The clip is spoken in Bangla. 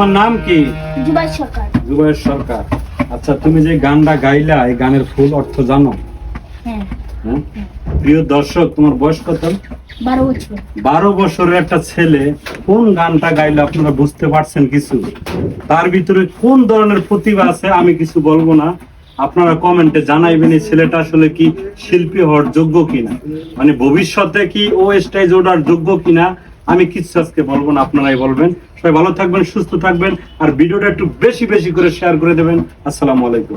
তোমার নাম কি? জুবাইর সরকার। জুবাইর সরকার। আচ্ছা, তুমি যে গানটা গাইলা, এই গানের ফুল অর্থ জানো? হ্যাঁ। হ্যাঁ। প্রিয় দর্শক, তোমার বয়স কত? 12 বছর। 12 বছরের একটা ছেলে কোন গানটা গাইলে আপনারা বুঝতে পারছেন কিছু? তার ভিতরে কোন ধরনের প্রতিভা আছে আমি কিছু বলবো না, আপনারা কমেন্টে জানাইবেন এই ছেলেটা আসলে কি শিল্পী হওয়ার যোগ্য কিনা, মানে ভবিষ্যতে কি ও স্টেজ ওঠার যোগ্য কিনা আমি কিছু আজকে বলবো না, আপনারাই বলবেন। সবাই ভালো থাকবেন, সুস্থ থাকবেন, আর ভিডিওটা একটু বেশি বেশি করে শেয়ার করে দেবেন। আসসালামু আলাইকুম।